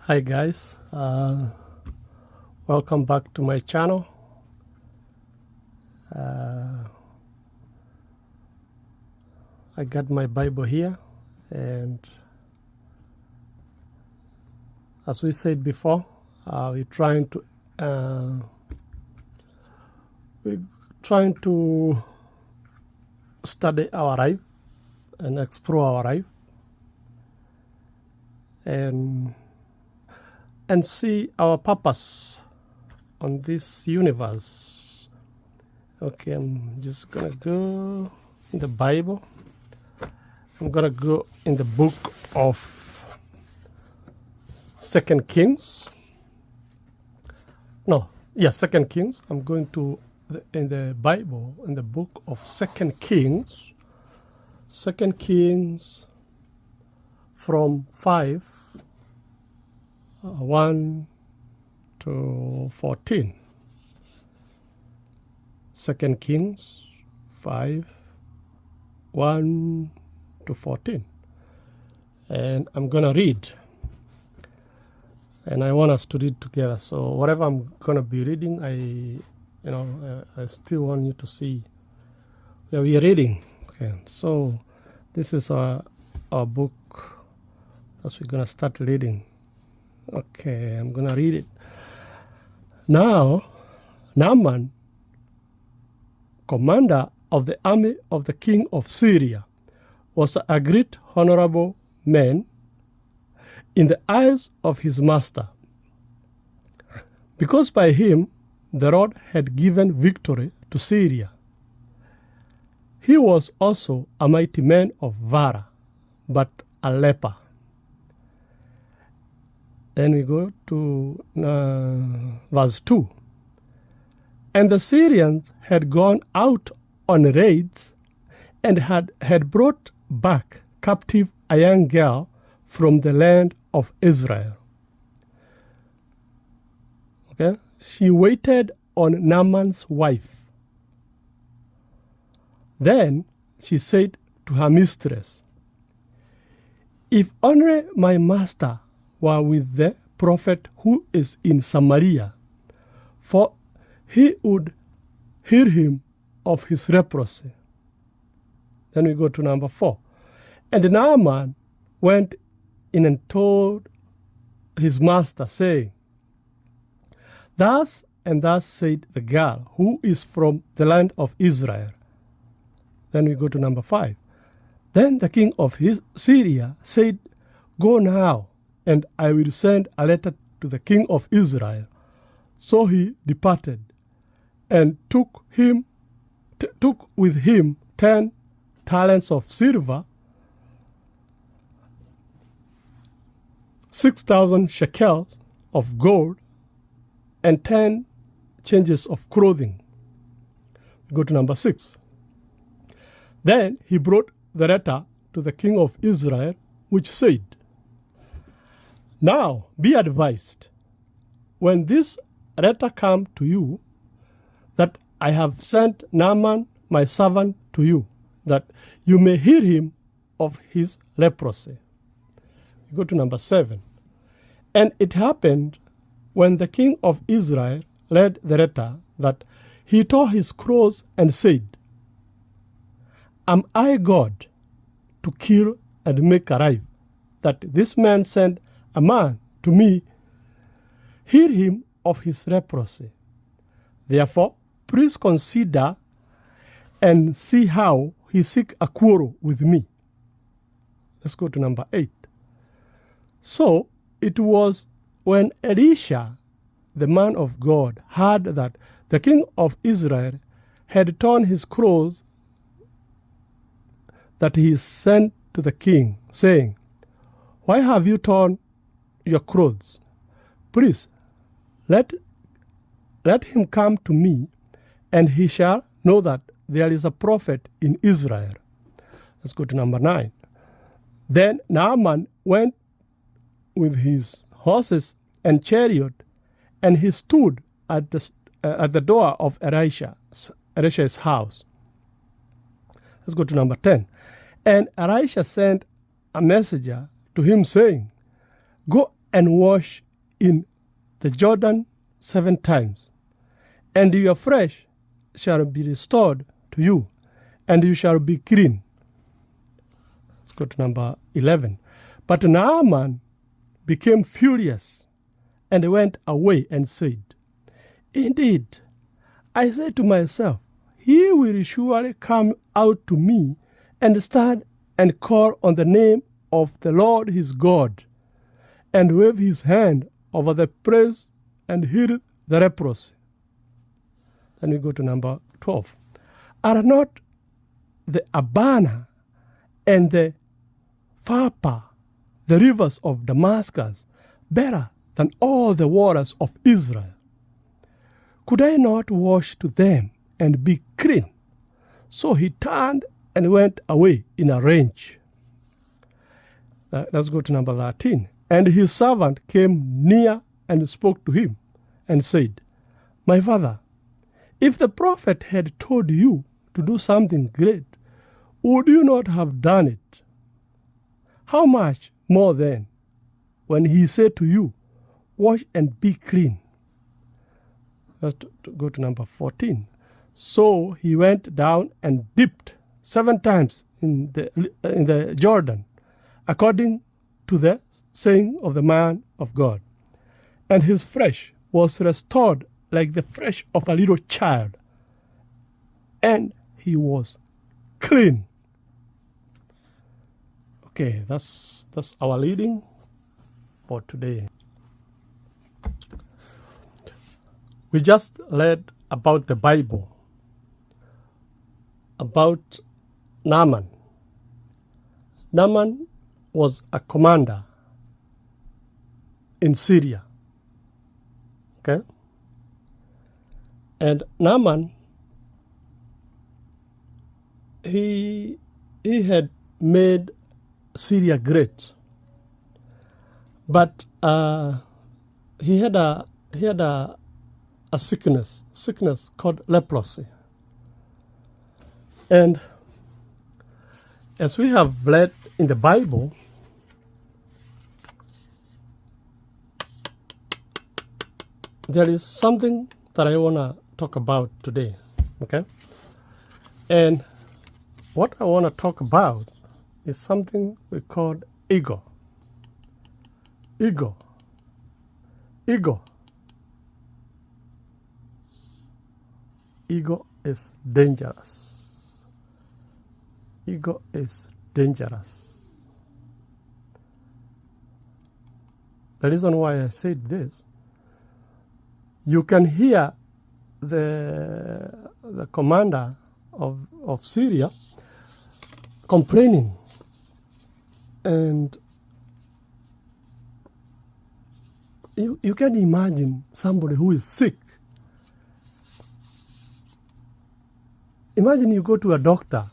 Hi guys, welcome back to my channel. I got my Bible here, and as we said before, we're trying to study our life and explore our life and see our purpose on this universe. Okay, I'm just gonna go in the Bible. I'm gonna go in the book of 2 Kings. Second Kings. I'm going to in the Bible, in the book of 2 Kings. 2 Kings from 1 to 14. 2 Kings 5, 1 to 14. And I'm going to read. And I want us to read together. So whatever I'm going to be reading, I still want you to see where we are reading. Okay, so this is our book as we're going to start reading. Okay, I'm going to read it. Now, Naaman, commander of the army of the king of Syria, was a great honorable man in the eyes of his master, because by him the Lord had given victory to Syria. He was also a mighty man of valor, but a leper. Then we go to verse 2. And the Syrians had gone out on raids and had brought back captive a young girl from the land of Israel. Okay? She waited on Naaman's wife. Then she said to her mistress, "If only my master were with the prophet who is in Samaria, for he would heal him of his leprosy." Then we go to number 4. And Naaman went in and told his master, saying, "Thus and thus said the girl who is from the land of Israel." Then we go to number 5. Then the king of Syria said, "Go now, and I will send a letter to the king of Israel." So he departed, and took with him 10 talents of silver, 6,000 shekels of gold, and 10 changes of clothing. Go to number 6. Then he brought the letter to the king of Israel, which said, "Now be advised, when this letter come to you, that I have sent Naaman my servant to you, that you may heal him of his leprosy." Go to number 7. And it happened, when the king of Israel read the letter, that he tore his clothes and said, "Am I God to kill and make alive, that this man sent a man to me, heal him of his leprosy? Therefore, please consider and see how he seek a quarrel with me." Let's go to number 8. So it was when Elisha, the man of God, heard that the king of Israel had torn his clothes, that he sent to the king, saying, "Why have you torn your clothes? Please, let him come to me, and he shall know that there is a prophet in Israel." Let's go to number 9. Then Naaman went with his horses and chariot, and he stood at the door of Elisha's house. Let's go to number 10. And Elisha sent a messenger to him, saying, "Go and wash in the Jordan 7 times, and your flesh shall be restored to you, and you shall be clean. Let's go to number 11. But Naaman became furious and went away and said, Indeed, I said to myself, he will surely come out to me and stand and call on the name of the Lord his God, and wave his hand over the place and heal the leprosy. Then we go to number 12. Are not the Abana and the Pharpar, the rivers of Damascus, better than all the waters of Israel? Could I not wash to them and be clean? So he turned and went away in a rage. Let's go to number 13. And his servant came near and spoke to him and said, My father, if the prophet had told you to do something great, would you not have done it? How much more then, when he said to you, Wash and be clean? Let's go to number 14. So he went down and dipped 7 times in the Jordan, according to the saying of the man of God. And his flesh was restored like the flesh of a little child, and he was clean. Okay, that's our reading for today. We just read about the Bible, about Naaman. Naaman was a commander in Syria. Okay? And Naaman, he had made Syria great, but he had a sickness called leprosy. And as we have read in the Bible, there is something that I want to talk about today, okay? And what I want to talk about is something we call ego. Ego. Ego. Ego is dangerous. Ego is dangerous. The reason why I said this, you can hear the commander of Syria complaining, and you can imagine somebody who is sick. Imagine you go to a doctor.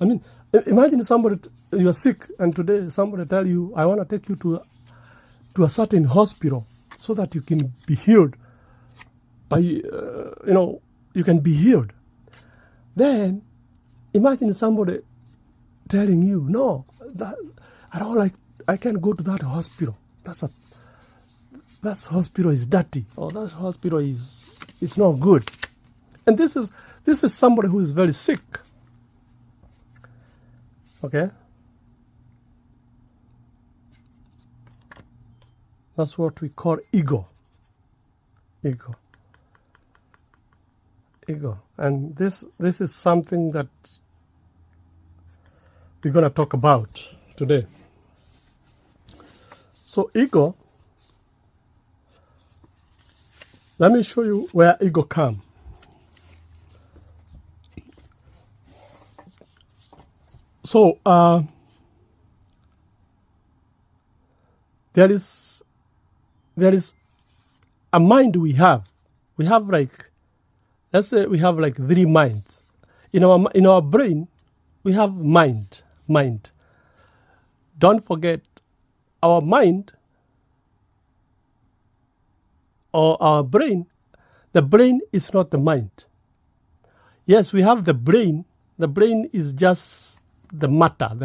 I mean, imagine somebody, you are sick, and today somebody tell you, I want to take you to a certain hospital so that you can be healed. You can be healed. Then imagine somebody telling you, no, I can't go to that hospital. That hospital is dirty, or that hospital is not good. And this is somebody who is very sick. Okay? That's what we call ego. Ego. Ego. And this is something that we're going to talk about today. So ego, let me show you where ego comes. So there is a mind we have. We have let's say we have 3 minds. In our brain, we have mind. Don't forget, our mind or our brain, the brain is not the mind. Yes, we have the brain. The brain is just the matter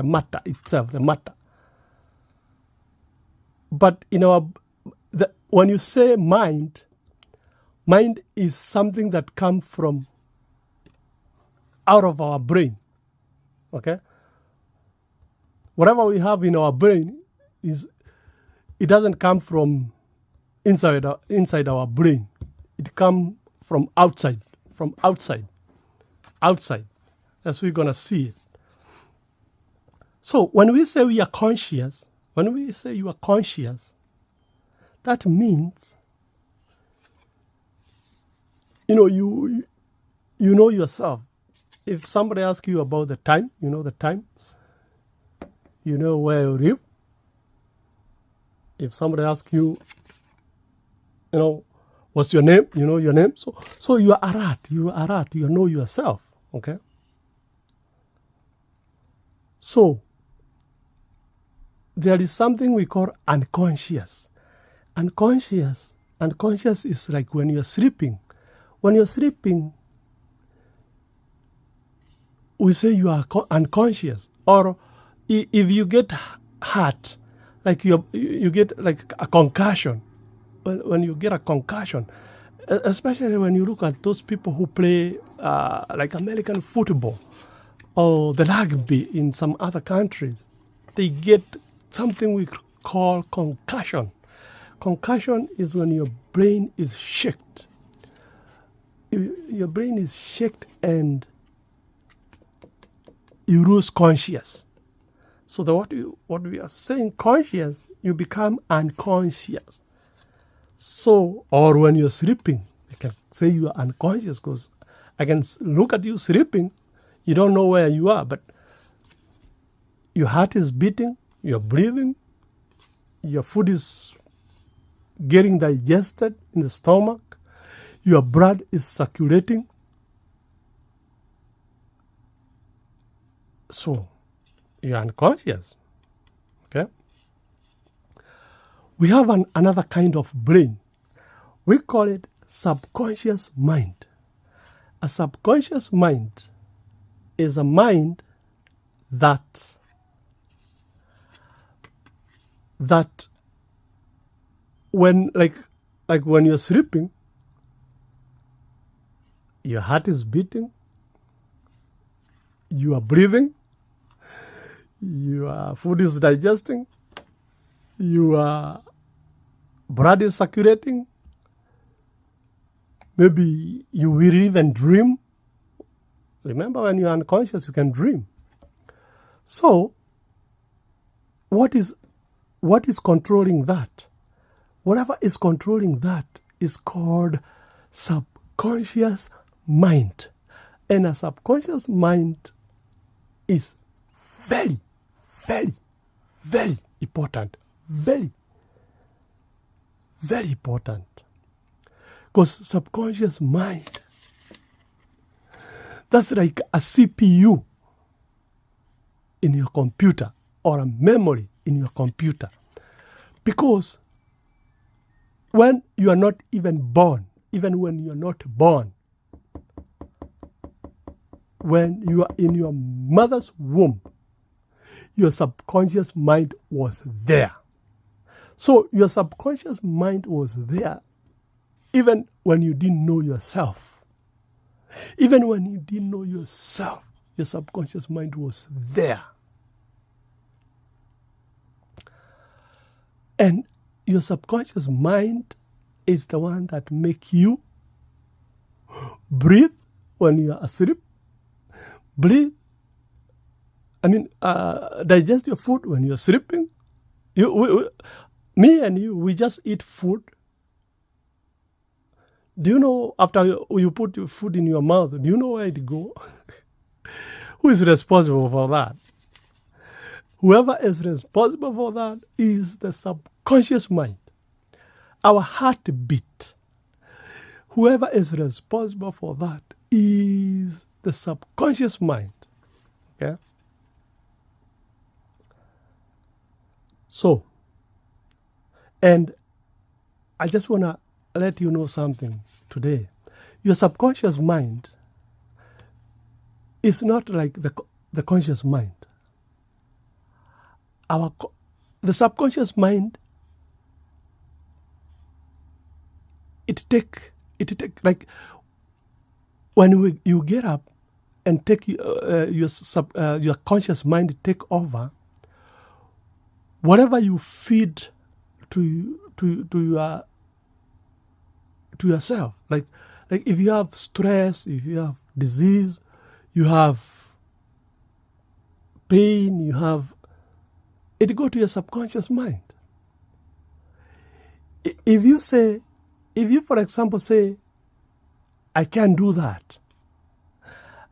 itself, the matter. But when you say mind, mind is something that comes from out of our brain. Okay? Whatever we have in our brain it doesn't come from inside our brain. It comes from outside. As we're gonna see it. So when we say we are conscious, when we say you are conscious, that means you know yourself. If somebody asks you about the time, you know the time. You know where you live. If somebody asks you, what's your name? You know your name. So you are alert. You know yourself. Okay. So there is something we call unconscious. Unconscious is like when you're sleeping. When you're sleeping, we say you are unconscious. Or if you get hurt, like you get like a concussion. When you get a concussion, especially when you look at those people who play like American football or the rugby in some other countries, they get something we call concussion. Concussion is when your brain is shaken. Your brain is shaken and you lose conscious. So what we are saying, conscious, you become unconscious. So, or when you're sleeping, I can say you are unconscious because I can look at you sleeping, you don't know where you are, but your heart is beating, you're breathing, your food is getting digested in the stomach, your blood is circulating. So, you're unconscious. Okay? We have another kind of brain. We call it subconscious mind. A subconscious mind is a mind that when like when you're sleeping, your heart is beating, you are breathing, your food is digesting, your blood is circulating, maybe you will even dream. Remember, when you're unconscious, you can dream. So, what is controlling that? Whatever is controlling that is called subconscious mind. And a subconscious mind is very, very, very important. Very, very important. Because subconscious mind, that's like a CPU in your computer or a memory in your computer. Because when you are not even born, even when you are not born, when you are in your mother's womb, your subconscious mind was there. So your subconscious mind was there even when you didn't know yourself. Even when you didn't know yourself, your subconscious mind was there. And your subconscious mind is the one that makes you breathe when you are asleep, digest your food when you're sleeping. Me and you, we just eat food. Do you know after you put your food in your mouth, do you know where it goes? Who is responsible for that? Whoever is responsible for that is the subconscious mind. Our heartbeat. Whoever is responsible for that is the subconscious mind. Okay? So, and I just want to let you know something today. Your subconscious mind is not like the conscious mind. The subconscious mind it take like when you get up and take your conscious mind take over. Whatever you feed to yourself, like if you have stress, if you have disease, you have pain, it go to your subconscious mind. If you for example say, I can't do that,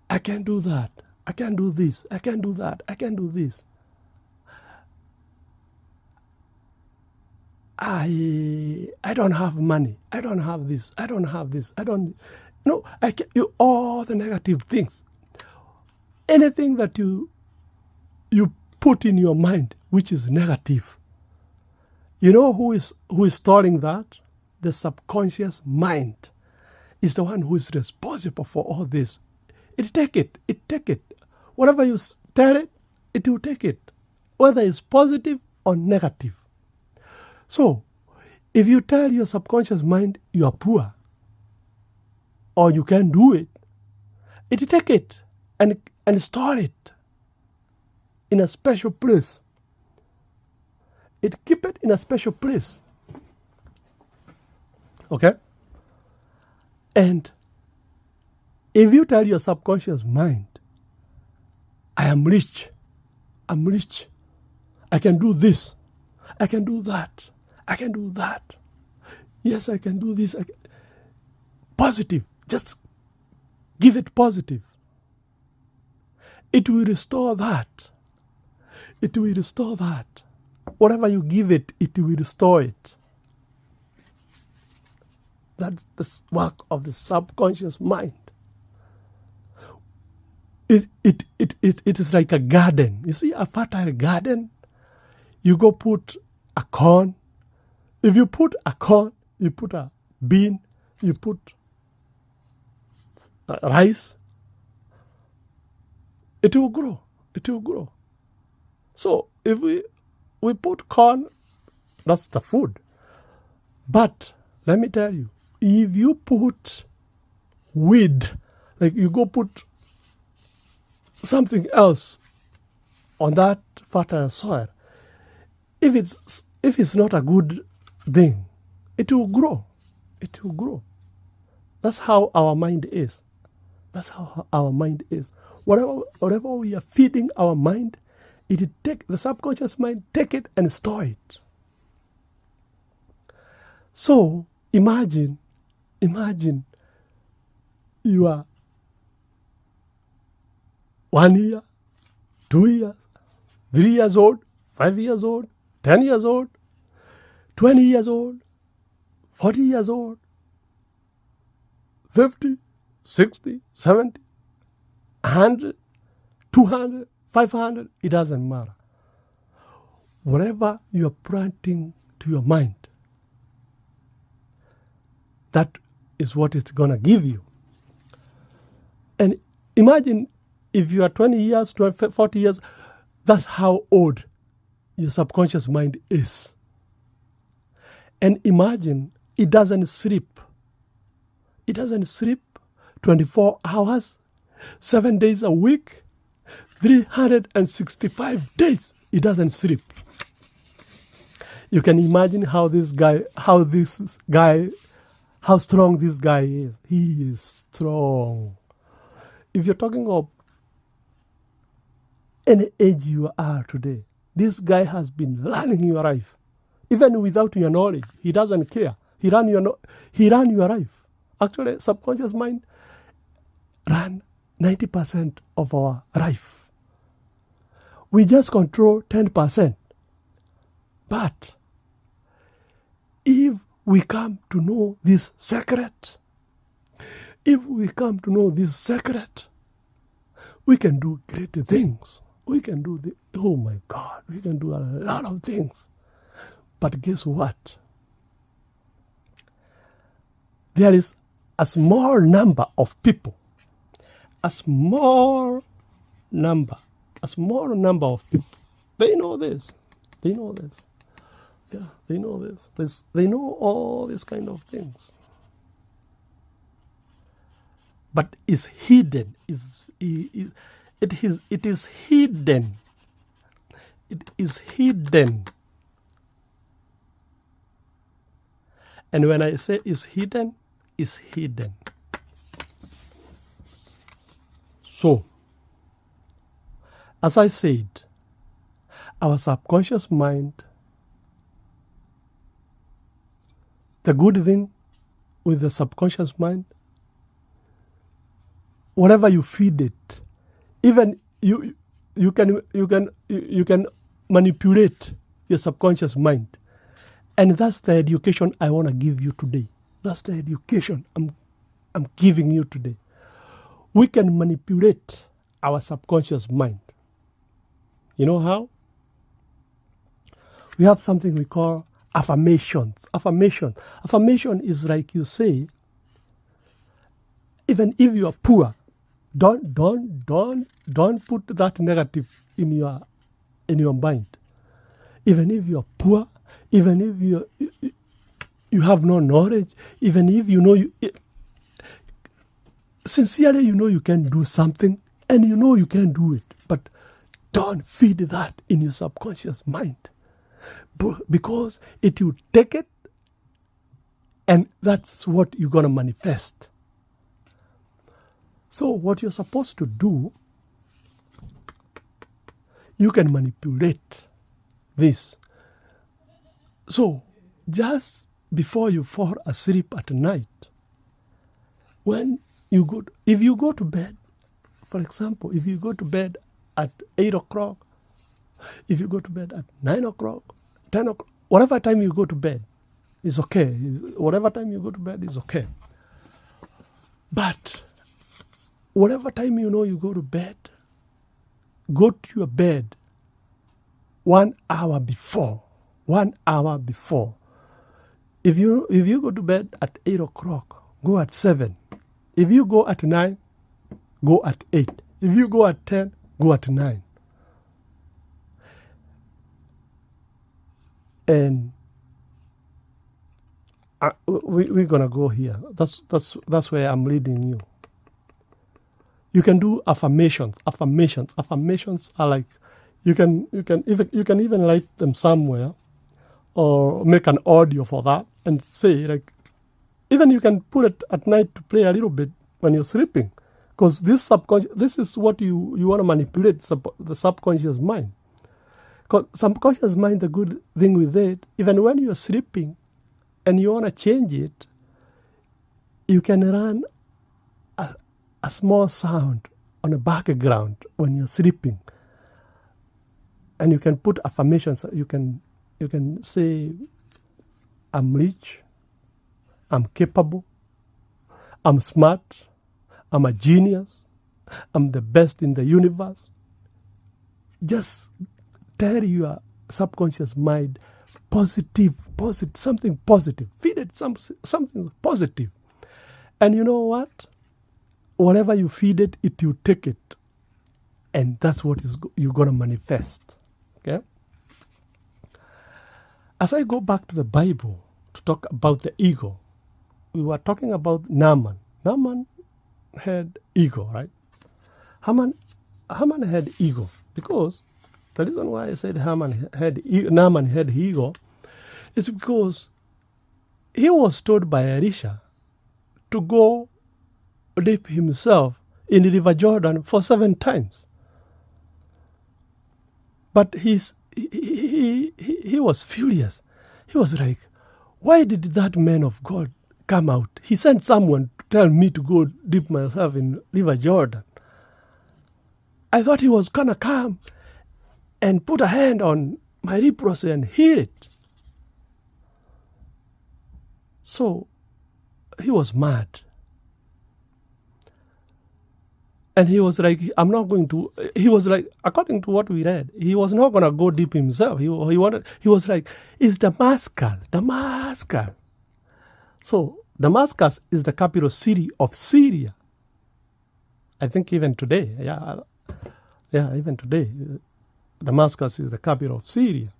I can't do that, I can't do this, I can't do that, I can't do this, I don't have money, I don't have this, I don't have this, I don't, no, I can't, all the negative things, anything that you put in your mind which is negative, you know who is storing that? The subconscious mind is the one who is responsible for all this. It take it. Whatever you tell it, it will take it, whether it's positive or negative. So, if you tell your subconscious mind you are poor, or you can't do it, it take it and store it in a special place. It keep it in a special place. Okay? And if you tell your subconscious mind, I am rich, I can do this, I can do that, I can do that, yes, I can do this, positive, just give it positive. It will restore that. It will restore that. Whatever you give it, it will restore it. That's the work of the subconscious mind. It is like a garden. You see a fertile garden? You go put a corn. If you put a corn, you put a bean, you put rice, it will grow. It will grow. So if we put corn, that's the food. But let me tell you, if you put weed, like you go put something else on that fertile soil, if it's not a good thing, it will grow. It will grow. That's how our mind is. That's how our mind is. Whatever we are feeding our mind, the subconscious mind take it and store it. So imagine you are 1 year, 2 years, 3 years old, 5 years old, 10 years old, 20 years old, 40 years old, 50, 60, 70, 100, 200, 500, it doesn't matter. Whatever you are planting to your mind, that is what it's going to give you. And imagine if you are 20 years, 40 years, that's how old your subconscious mind is. And imagine it doesn't sleep. It doesn't sleep 24 hours, 7 days a week, 365 days. It doesn't sleep. You can imagine how strong this guy is. He is strong. If you're talking of any age you are today, this guy has been running your life. Even without your knowledge, he doesn't care. He ran your life. Actually, subconscious mind ran 90% of our life. We just control 10%. But if we come to know this secret, we can do great things. We can do oh my God, we can do a lot of things. But guess what? There is a small number of people, a small number of people. They know this. Yeah, they know this. They know all these kind of things. but is hidden. It is hidden. It is hidden. And when I say is hidden, is hidden. So, as I said, our subconscious mind, the good thing with the subconscious mind, whatever you feed it, even you can manipulate your subconscious mind. And that's the education I want to give you today. That's the education I'm giving you today. We can manipulate our subconscious mind. You know how? We have something we call affirmations. Affirmation is like you say, even if you are poor, don't put that negative in your mind. Even if you are poor, even if you have no knowledge, even if you know sincerely you can do something and you can do it, but don't feed that in your subconscious mind, because it will take it, and that's what you're going to manifest. So what you're supposed to do, you can manipulate this. So just before you fall asleep at night, if you go to bed, for example, if you go to bed at 8 o'clock, if you go to bed at 9 o'clock, 10 o'clock, whatever time you go to bed is okay. Whatever time you go to bed is okay. But whatever time you go to bed, go to your bed 1 hour before. 1 hour before. If you go to bed at 8 o'clock, go at 7. If you go at 9, go at 8. If you go at 10, go at 9. And we're gonna go here. That's where I'm leading you. You can do affirmations. Affirmations are like you can even write them somewhere, or make an audio for that and say, like, even you can put it at night to play a little bit when you're sleeping, because this is what you want to manipulate, the subconscious mind. Because subconscious mind, the good thing with it, even when you're sleeping and you want to change it, you can run a small sound on a background when you're sleeping, and you can put affirmations. You can say, I'm rich, I'm capable, I'm smart, I'm a genius, I'm the best in the universe. Just tell your subconscious mind positive, something positive. Feed it something positive. And you know what? Whatever you feed it, it will take it. And that's what you're going to manifest. Okay? As I go back to the Bible to talk about the ego, we were talking about Naaman. Naaman had ego, right? Haman had ego, because the reason why I said Naaman had ego is because he was told by Elisha to go dip himself in the River Jordan for 7 times. But he was furious. He was like, why did that man of God come out? He sent someone to tell me to go dip myself in River Jordan. I thought he was going to come and put a hand on my leprosy and heal it. So he was mad. And he was like, I'm not going to, he was like, according to what we read, he was not going to go deep himself. He was like, it's Damascus. So Damascus is the capital city of Syria. I think even today, even today, Damascus is the capital of Syria.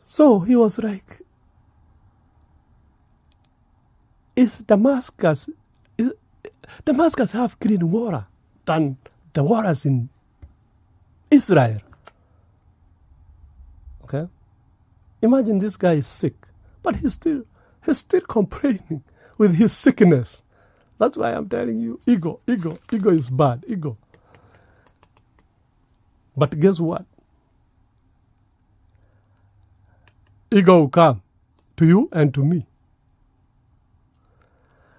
So he was like, is Damascus, Damascus have clean water than the waters in Israel. Okay? Imagine this guy is sick, but he's still complaining with his sickness. That's why I'm telling you, ego is bad, ego. But guess what? Ego will come to you and to me.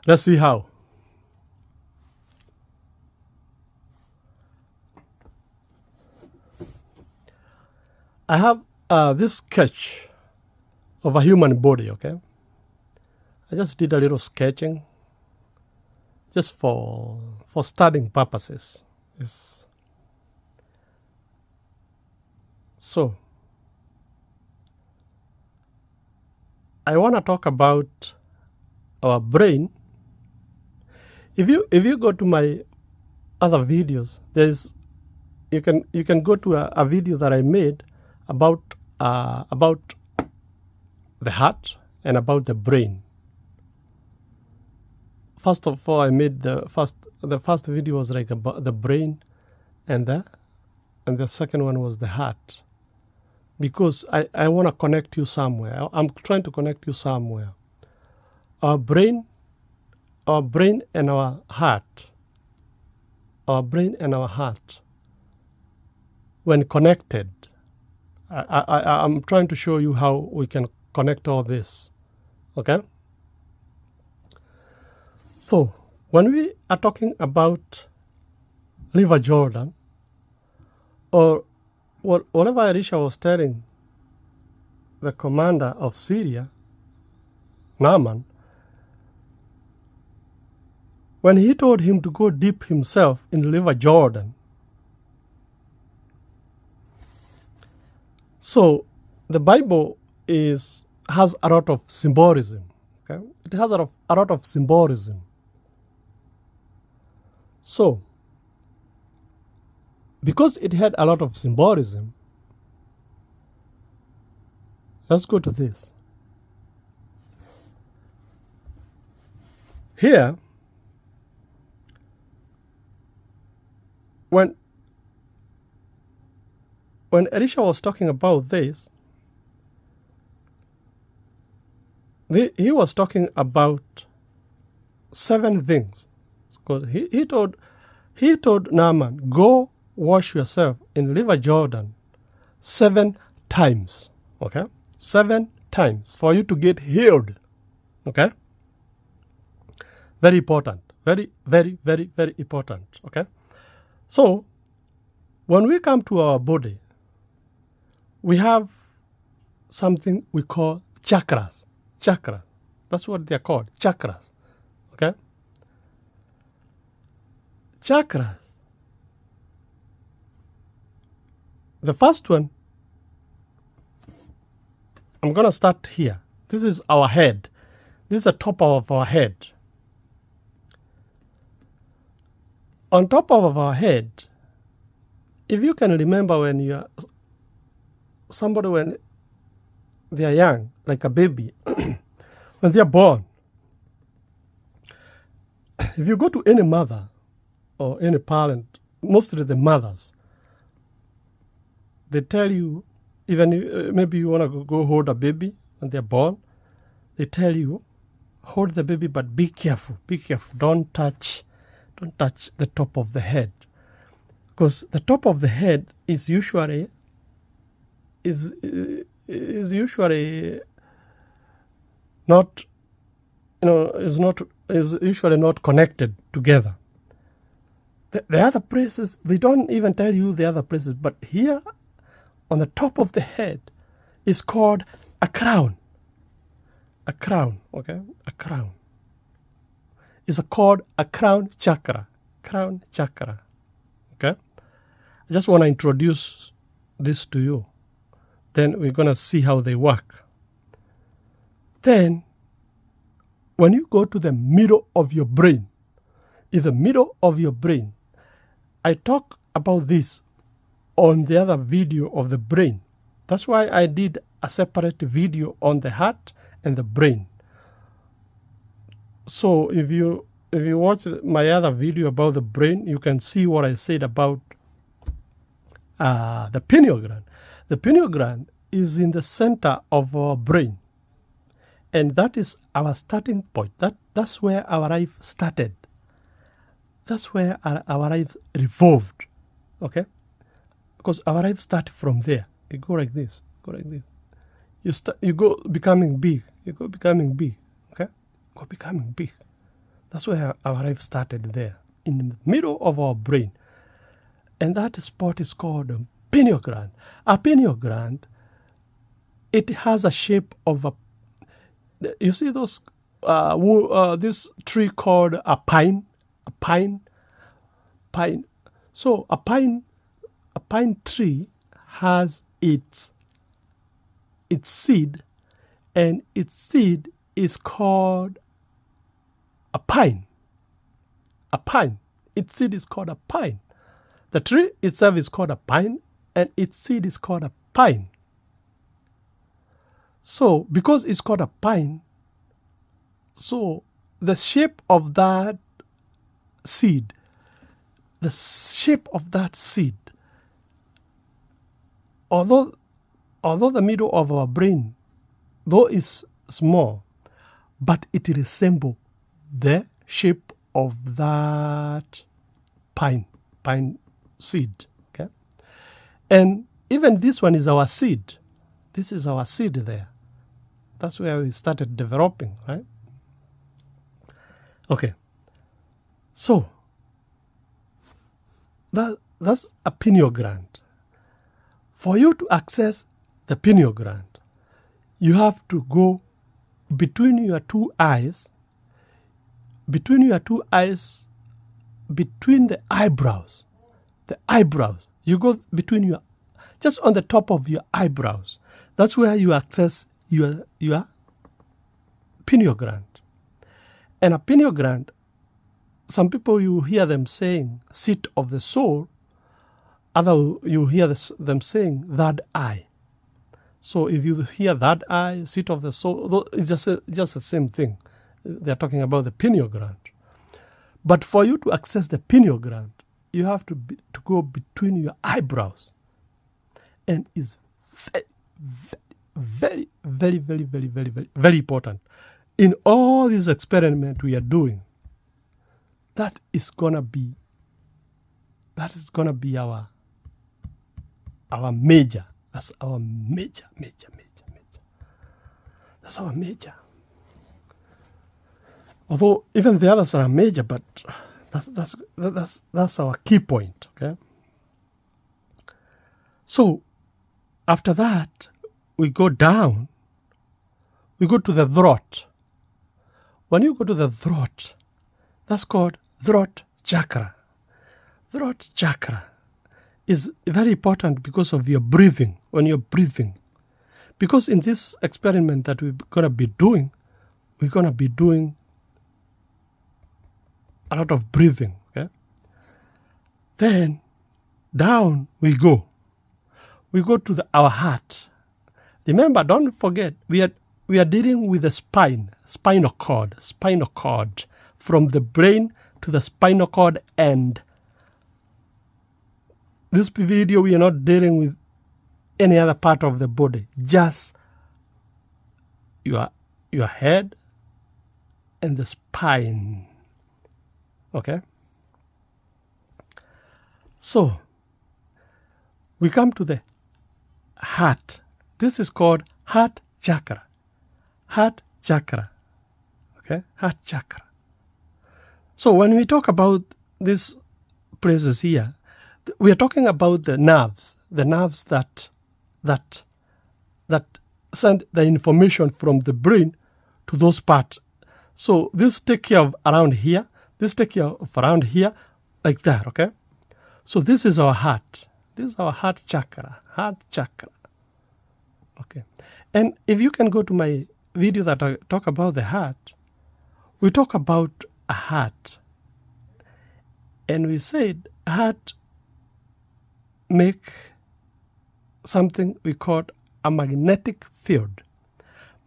Let's see how. I have this sketch of a human body, okay? I just did a little sketching just for studying purposes. So, I want to talk about our brain. If you go to my other videos, you can go to a video that I made about the heart and about the brain. First of all, I made the first video was like about the brain, and the second one was the heart, because I want to connect you somewhere. I'm trying to connect you somewhere. Our brain and our heart. Our brain and our heart, when connected, I'm trying to show you how we can connect all this. Okay? So, when we are talking about River Jordan, or whatever Elisha was telling the commander of Syria, Naaman, when he told him to go dip himself in the River Jordan, so the Bible has a lot of symbolism. Okay? It has a lot of symbolism. So, because it had a lot of symbolism, let's go to this. Here, when Elisha was talking about this, he was talking about 7 things. Because he told Naaman, go wash yourself in River Jordan 7 times. Okay? 7 times for you to get healed. Okay? Very important. Very, very, very, very important. Okay? So, when we come to our body, we have something we call chakras. Chakras. That's what they're called. Chakras. Okay? Chakras. The first one, I'm going to start here. This is our head. This is the top of our head. On top of our head, if you can remember when you are somebody, when they are young, like a baby, when they are born, if you go to any mother or any parent, mostly the mothers, they tell you, even maybe you want to go hold a baby when they're born, they tell you, hold the baby, but be careful, don't touch the top of the head, because the top of the head is usually not, is usually not connected together. The other places, they don't even tell you the other places, but here on the top of the head is called a crown. A crown, okay? A crown. It's called a crown chakra. Crown chakra. Okay? I just want to introduce this to you. Then we're going to see how they work. Then, when you go to the middle of your brain, in the middle of your brain, I talk about this on the other video of the brain. That's why I did a separate video on the heart and the brain. So if you you watch my other video about the brain, you can see what I said about the pineal gland. The pineal gland is in the center of our brain, and that is our starting point. That's where our life started. That's where our life revolved, okay? Because our life started from there. You go like this, go like this. You go becoming big. You go becoming big, okay? Go becoming big. That's where our life started there, in the middle of our brain. And that spot is called a pineal gland. A pineal gland, it has a shape of a, you see those, this tree called a pine? A pine. So a pine tree has its seed, and its seed is called a pine. A pine. Its seed is called a pine. The tree itself is called a pine, and its seed is called a pine. So, because it's called a pine, so the shape of that seed, although the middle of our brain, though is small, but it resembles the shape of that pine seed, okay? And even this one is our seed. This is our seed there. That's where we started developing, right? Okay. So, that's a pineal gland. For you to access the pineal gland, you have to go between your two eyes, between the eyebrows. You go between just on the top of your eyebrows. That's where you access your pineal gland. And a pineal gland, some people you hear them saying seat of the soul, other you hear them saying third eye. So if you hear third eye, seat of the soul, it's just the same thing. They're talking about the pineal gland. But for you to access the pineal gland, you have to go between your eyebrows. And it's very, very, very, very, very, very, very important. In all these experiments we are doing, that is gonna be our major. That's our major. That's our major. Although even the others are major, but that's our key point. Okay. So after that, we go down. We go to the throat. When you go to the throat, that's called throat chakra. Throat chakra is very important because of your breathing, when you're breathing. Because in this experiment that we're going to be doing a lot of breathing. Okay? Then down we go. We go to our heart. Remember, don't forget, we are dealing with the spinal cord, from the brain to the spinal cord end. This video, we are not dealing with any other part of the body, just your head and the spine. Okay? So, we come to the heart. This is called heart chakra. Heart chakra. Okay? Heart chakra. So when we talk about these places here, we are talking about the nerves that send the information from the brain to those parts. So this take care of around here, this take care of around here, like that, okay? So this is our heart. This is our heart chakra. Okay. And if you can go to my video that I talk about the heart, we talk about a heart. And we said heart make something we call a magnetic field.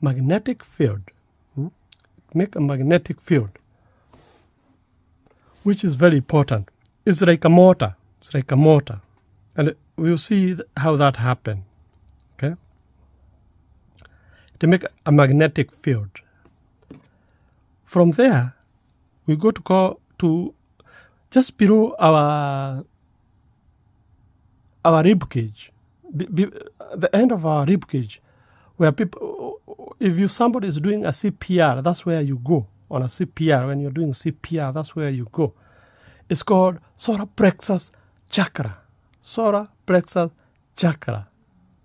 Magnetic field. Make a magnetic field. which is very important. It's like a motor. It's like a motor. And we'll see how that happened. Okay? To make a magnetic field. From there, we go to just below our rib cage, the end of our rib cage, where people, if somebody is doing a CPR, that's where you go. On a CPR, when you're doing CPR, that's where you go. It's called solar plexus chakra. Solar plexus chakra.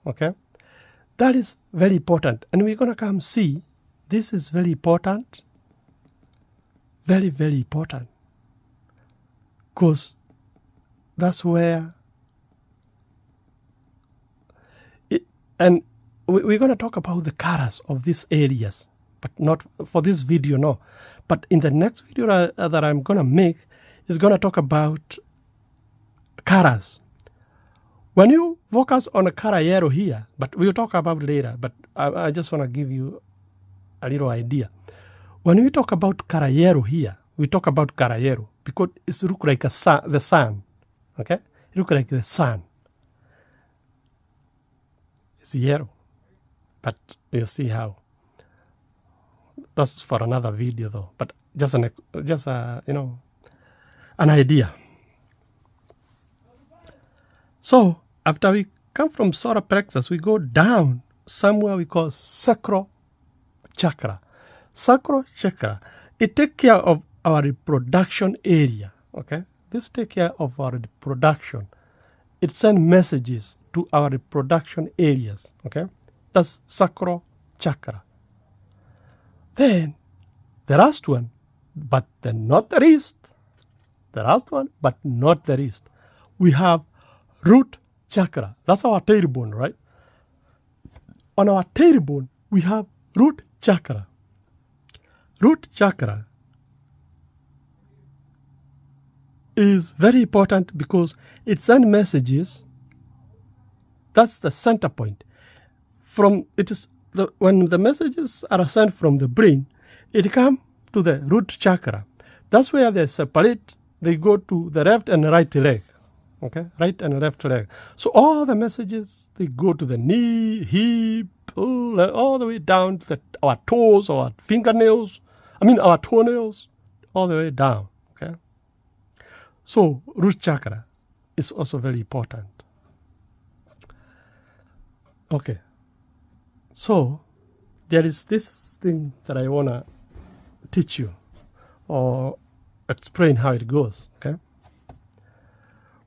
Okay? That is very important. And we're going to come see, this is very important. Very, very important. Because that's where, and we're going to talk about the colors of these areas, but not for this video, no. But in the next video that I'm going to make, is going to talk about colors. When you focus on a color yellow here, but we'll talk about later, but I just want to give you a little idea. When we talk about color yellow here, we talk about color yellow because it looks like the sun. Okay? It looks like the sun. It's yellow. But you'll see how. That's for another video though. But just an idea. So after we come from solar plexus, we go down somewhere we call sacral chakra. Sacral chakra. It takes care of our reproduction area. Okay? This takes care of our reproduction. It sends messages to our reproduction areas. Okay? That's sacral chakra. Then the last one, but not the least. The last one, but not the least. We have root chakra. That's our tailbone, right? On our tailbone, we have root chakra. Root chakra is very important because it sends messages. That's the center point. When the messages are sent from the brain, it comes to the root chakra. That's where they separate. They go to the left and right leg. Okay, right and left leg. So all the messages, they go to the knee, hip, all the way down to our toes, our fingernails. Our toenails, all the way down. Okay. So root chakra is also very important. Okay. So there is this thing that I want to teach you or explain how it goes. Okay.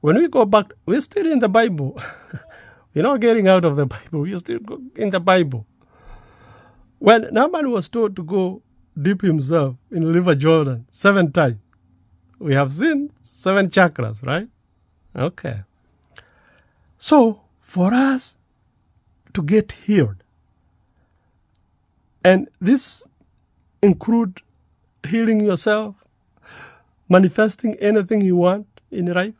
When we go back, we're still in the Bible. We're not getting out of the Bible. We're still in the Bible. When Naaman was told to go dip himself in the river Jordan 7 times, we have seen 7 chakras, right? Okay. So for us to get healed, and this include healing yourself, manifesting anything you want in life.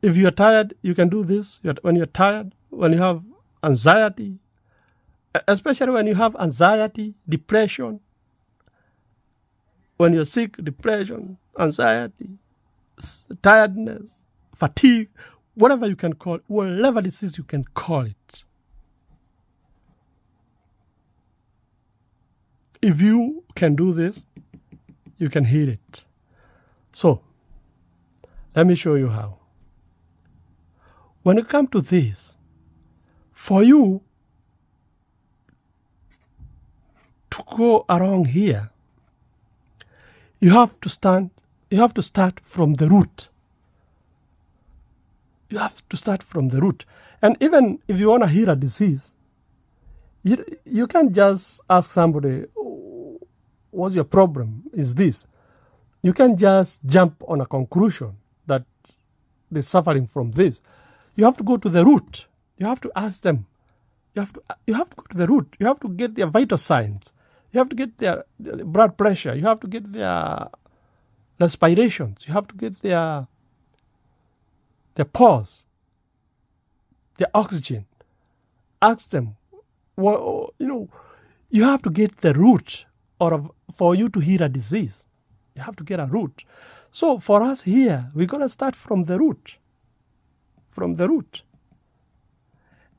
If you're tired, you can do this. When you're tired, when you have anxiety, especially when you have anxiety, depression, when you're sick, depression, anxiety, tiredness, fatigue, whatever you can call it, whatever disease you can call it. If you can do this, you can heal it. So, let me show you how. When you come to this, for you to go around here, you have to start from the root. You have to start from the root. And even if you want to heal a disease, you can't just ask somebody, what's your problem? Is this? You can't just jump on a conclusion that they're suffering from this. You have to go to the root. You have to ask them. You have to go to the root. You have to get their vital signs. You have to get their blood pressure. You have to get their respirations. You have to get their pulse, their oxygen. Ask them. You have to get the root for you to heal a disease. You You have to get a root. So for us here, we're going to start from the root. From the root.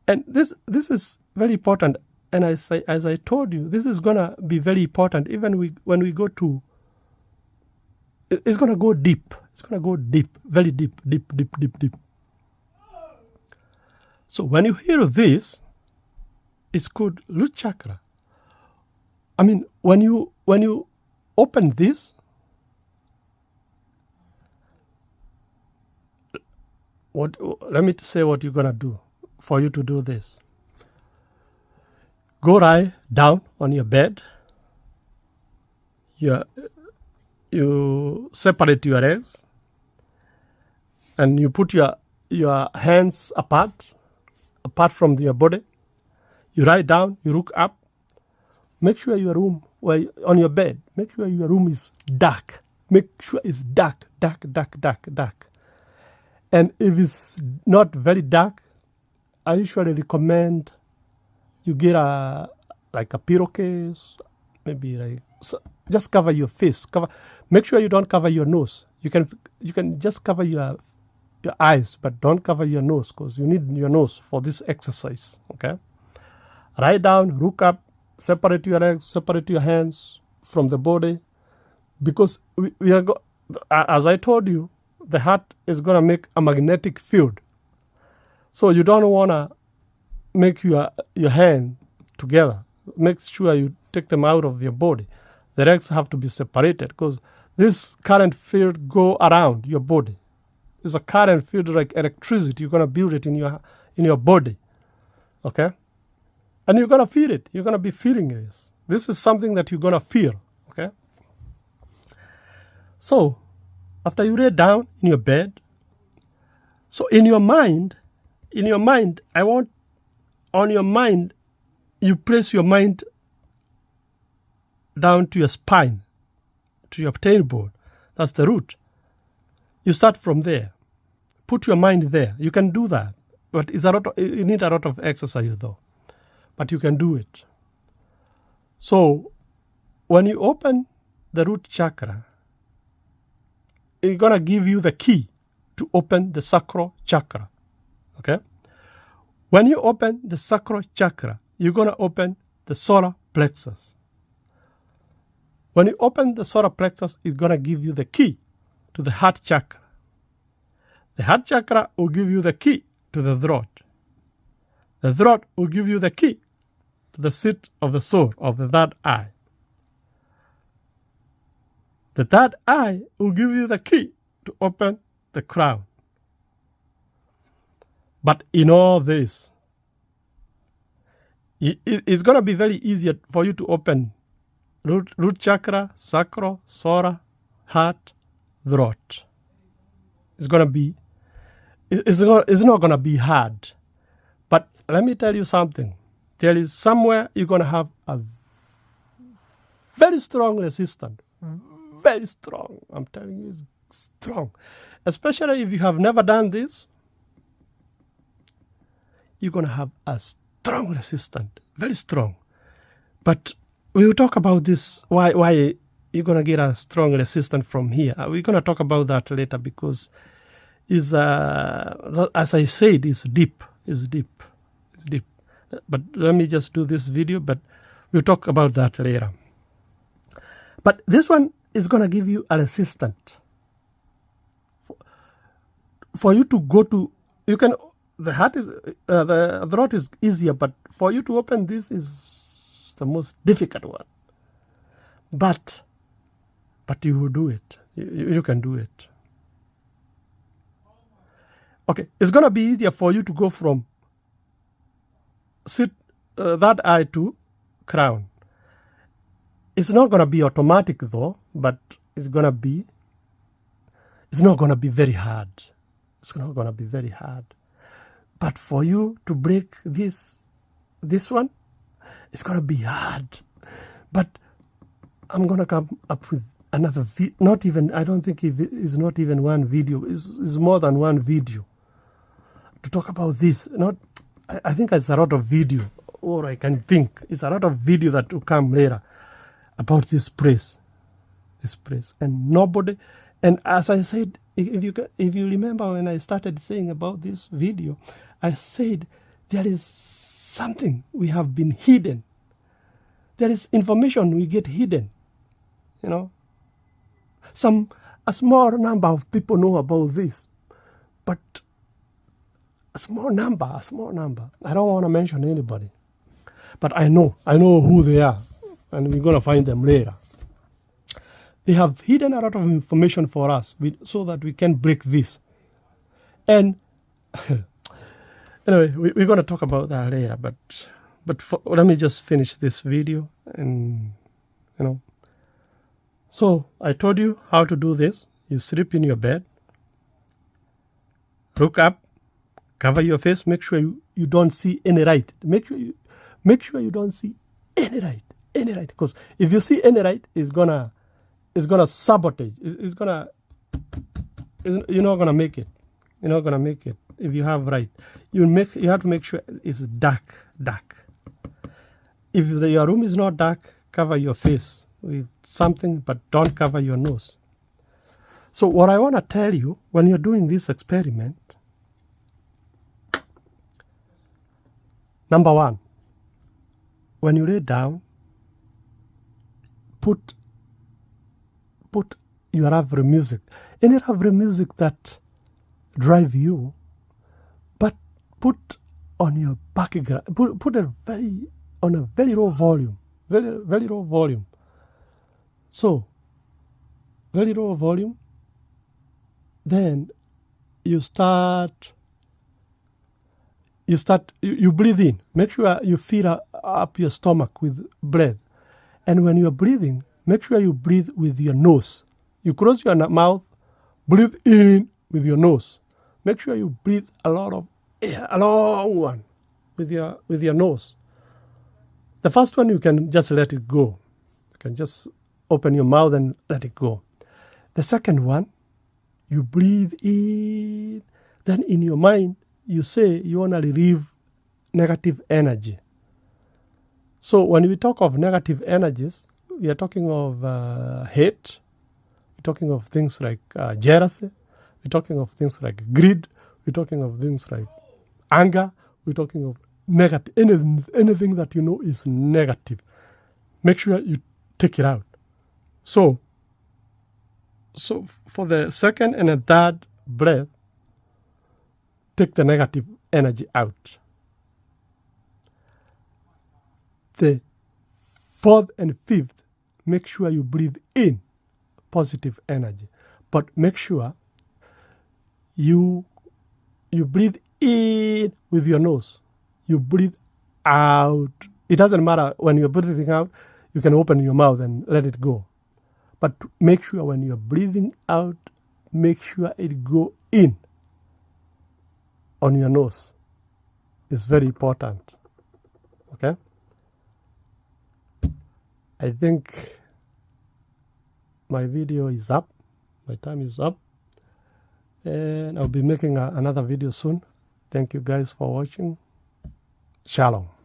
And this is very important. And as I told you, this is going to be very important even when we go to, it's going to go deep. It's going to go deep, very deep, deep, deep, deep, deep. So when you hear this, it's called root chakra. I mean, when you open this, let me say what you're going to do for you to do this. Go right down on your bed. You separate your legs and you put your hands apart from your body. You lie down, you look up. Make sure your room, on your bed, make sure your room is dark. Make sure it's dark, dark, dark, dark, dark. And if it's not very dark, I usually recommend you get a pillowcase, maybe just cover your face. Make sure you don't cover your nose. You can just cover your eyes, but don't cover your nose because you need your nose for this exercise. Okay, lie down, look up, separate your legs, separate your hands from the body, because we are as I told you, the heart is going to make a magnetic field. So you don't want to make your hand together. Make sure you take them out of your body. The legs have to be separated because this current field go around your body. It's a current field like electricity. You're going to build it in your body. Okay? And you're going to feel it. You're going to be feeling this. This is something that you're going to feel. Okay? So, after you lay down in your bed, so in your mind, I want on your mind, you place your mind down to your spine, to your tailbone. That's the root. You start from there. Put your mind there. You can do that. But you need a lot of exercise though. But you can do it. So when you open the root chakra, it's going to give you the key to open the sacral chakra. Okay? When you open the sacral chakra, you're going to open the solar plexus. When you open the solar plexus, it's going to give you the key to the heart chakra. The heart chakra will give you the key to the throat. The throat will give you the key to the seat of the soul of the third eye. The third eye will give you the key to open the crown. But in all this, it's going to be very easy for you to open root chakra, sacral, solar, heart, throat. It's not going to be hard. But let me tell you something. There is somewhere you're going to have a very strong resistance. Very strong. I'm telling you, it's strong. Especially if you have never done this, you're going to have a strong resistance. Very strong. But we will talk about this, why you're going to get a strong resistance from here. We're going to talk about that later because as I said, it's deep. It's deep. It's deep. But let me just do this video, but we'll talk about that later. But this one is going to give you a resistance. For you to go to, you can, the throat is easier, but for you to open this is the most difficult one. But you will do it. You can do it. Okay, it's going to be easier for you to go from that eye to crown. It's not going to be automatic though, but it's not going to be very hard. It's not going to be very hard. But for you to break this one, it's going to be hard. But I'm going to come up with another video. I don't think it's not even one video. It's more than one video to talk about this. I think it's a lot of video, or I can think it's a lot of video that will come later about this place. this place, and nobody. And as I said, if you remember when I started saying about this video, I said there is something we have been hidden. There is information we get hidden. You know, a small number of people know about this, but a small number. I don't want to mention anybody, but I know who they are, and we're gonna find them later. They have hidden a lot of information for us so that we can break this. And anyway, we're going to talk about that later. But let me just finish this video. And, you know. So I told you how to do this. You sleep in your bed. Look up. Cover your face. Make sure you don't see any light. Make sure you don't see any light. Because if you see any light, it's gonna sabotage. You're not gonna make it. You're not gonna make it if you have light. You have to make sure it's dark. If your room is not dark, cover your face with something, but don't cover your nose. So what I want to tell you, when you're doing this experiment, number one, when you lay down, put your favorite music, any favorite music that drive you, but put on your background, put it on a very low volume, very low volume. So, very low volume. Then you breathe in. Make sure you fill up your stomach with breath. And when you're breathing, make sure you breathe with your nose. You close your mouth, breathe in with your nose. Make sure you breathe a lot of air, a long one, with your nose. The first one, you can just let it go. You can just open your mouth and let it go. The second one, you breathe in. Then in your mind, you say you want to relieve negative energy. So when we talk of negative energies, we are talking of hate. We're talking of things like jealousy. We're talking of things like greed. We're talking of things like anger. We're talking of negative, anything that you know is negative. Make sure you take it out. So for the second and the third breath, take the negative energy out. The fourth and fifth, make sure you breathe in positive energy. But make sure you breathe in with your nose. You breathe out. It doesn't matter when you're breathing out, you can open your mouth and let it go. But make sure when you're breathing out, make sure it go in on your nose. It's very important. Okay? I think my video is up. My time is up. And I'll be making another video soon. Thank you guys for watching. Shalom.